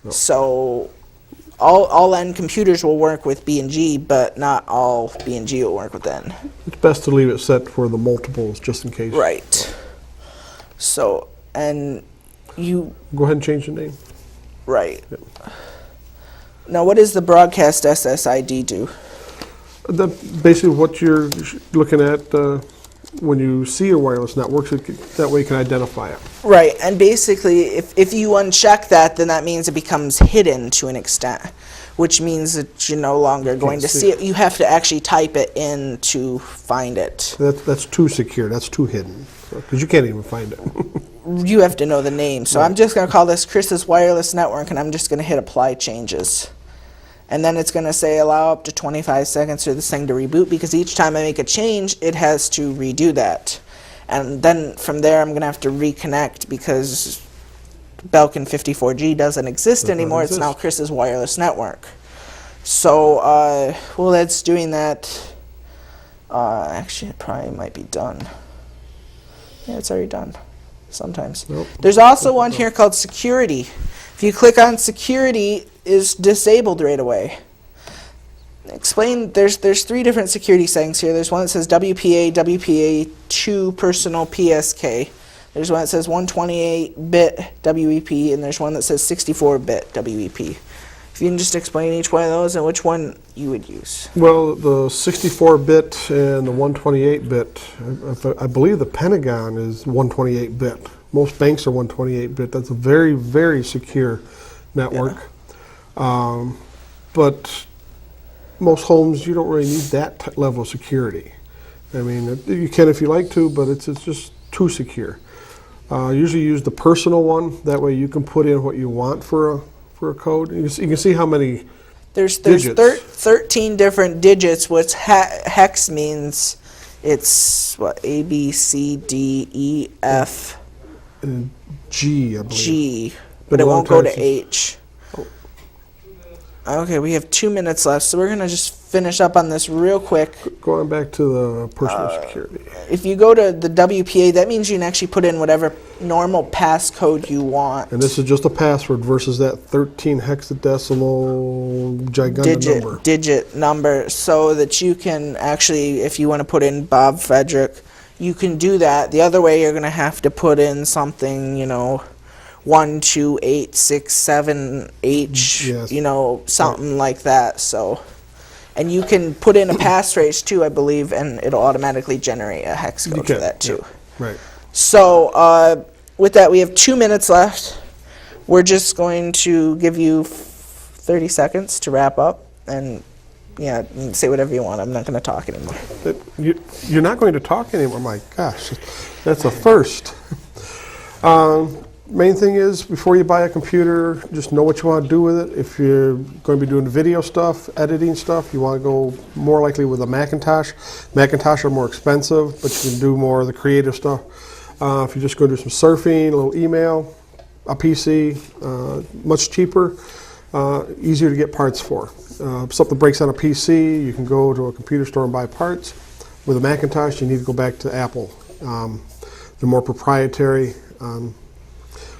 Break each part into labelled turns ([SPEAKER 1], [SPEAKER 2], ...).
[SPEAKER 1] No.
[SPEAKER 2] So all N computers will work with B&G, but not all B&G will work with N.
[SPEAKER 1] It's best to leave it set for the multiples just in case.
[SPEAKER 2] Right. So, and you...
[SPEAKER 1] Go ahead and change the name.
[SPEAKER 2] Right. Yep. Now, what does the broadcast SSID do?
[SPEAKER 1] Basically what you're looking at when you see a wireless network, so that way you can identify it.
[SPEAKER 2] Right, and basically if you uncheck that, then that means it becomes hidden to an extent, which means that you're no longer going to see it. You have to actually type it in to find it.
[SPEAKER 1] That's too secure, that's too hidden, because you can't even find it.
[SPEAKER 2] You have to know the name. So right. I'm just going to call this Chris's Wireless Network, and I'm just going to hit Apply Changes. And then it's going to say allow up to 25 seconds for this thing to reboot, because each time I make a change, it has to redo that. And then from there, I'm going to have to reconnect, because Belkin 54G doesn't exist anymore. It's now Chris's Wireless Network. So while that's doing that, actually it probably might be done. Yeah, it's already done sometimes. Nope. There's also one here called Security. If you click on Security, is disabled right away. Explain, there's 3 different security settings here. There's one that says WPA, WPA2 personal PSK. There's one that says 128-bit WEP, and there's one that says 64-bit WEP. If you can just explain each one of those and which one you would use.
[SPEAKER 1] Well, the 64-bit and the 128-bit, I believe the Pentagon is 128-bit. Most banks are 128-bit. That's a very, very secure network. Yeah. But most homes, you don't really need that level of security. I mean, you can if you like to, but it's just too secure. Usually use the personal one. That way you can put in what you want for a code. You can see how many
[SPEAKER 2] there's
[SPEAKER 1] digits.
[SPEAKER 2] 13 different digits, which hex means it's what, A, B, C, D, E, F,
[SPEAKER 1] and G, I believe.
[SPEAKER 2] G, but it won't go to H. Okay, we have 2 minutes left, so we're going to just finish up on this real quick.
[SPEAKER 1] Going back to the personal security.
[SPEAKER 2] If you go to the WPA, that means you can actually put in whatever normal passcode you want.
[SPEAKER 1] And this is just a password versus that 13 hexadecimal gigantic
[SPEAKER 2] digit number, so that you can actually, if you want to put in Bob Frederick, you can do that. The other way, you're going to have to put in something, 12867H, yes. Something like that. So, and you can put in a passphrase too, I believe, and it'll automatically generate a hex code for that too.
[SPEAKER 1] Yeah. Right.
[SPEAKER 2] So, with that, we have 2 minutes left. We're just going to give you 30 seconds to wrap up, and yeah, you can say whatever you want. I'm not going to talk anymore.
[SPEAKER 1] You're not going to talk anymore? My gosh, that's a first. Main thing is, before you buy a computer, just know what you want to do with it. If you're going to be doing video stuff, editing stuff, you want to go more likely with a Macintosh. Macintosh are more expensive, but you can do more of the creative stuff. If you're just going to do some surfing, a little email, a PC, much cheaper, easier to get parts for. If something breaks on a PC, you can go to a computer store and buy parts. With a Macintosh, you need to go back to Apple. They're more proprietary.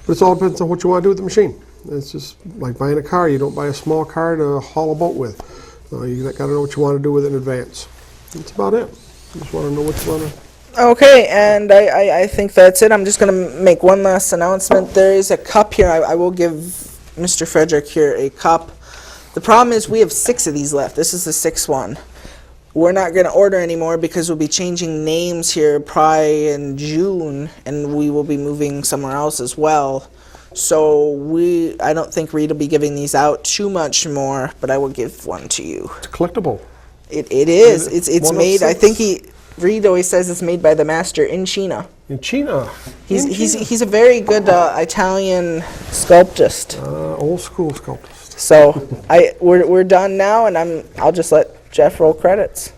[SPEAKER 1] But it all depends on what you want to do with the machine. It's just like buying a car. You don't buy a small car to haul a boat with. You got to know what you want to do with it in advance. That's about it. You just want to know what you want to.
[SPEAKER 2] Okay, and I think that's it. I'm just going to make one last announcement. There is a cup here. I will give Mr. Frederick here a cup. The problem is we have 6 of these left. This is the 6th one. We're not going to order anymore because we'll be changing names here probably in June, and we will be moving somewhere else as well. So I don't think Reed will be giving these out too much more, but I will give one to you.
[SPEAKER 1] It's collectible.
[SPEAKER 2] It is. It's made. I think Reed always says it's made by the master in China.
[SPEAKER 1] In China.
[SPEAKER 2] He's a very good Italian sculptist.
[SPEAKER 1] Old school sculptist.
[SPEAKER 2] So we're done now, and I'll just let Jeff roll credits.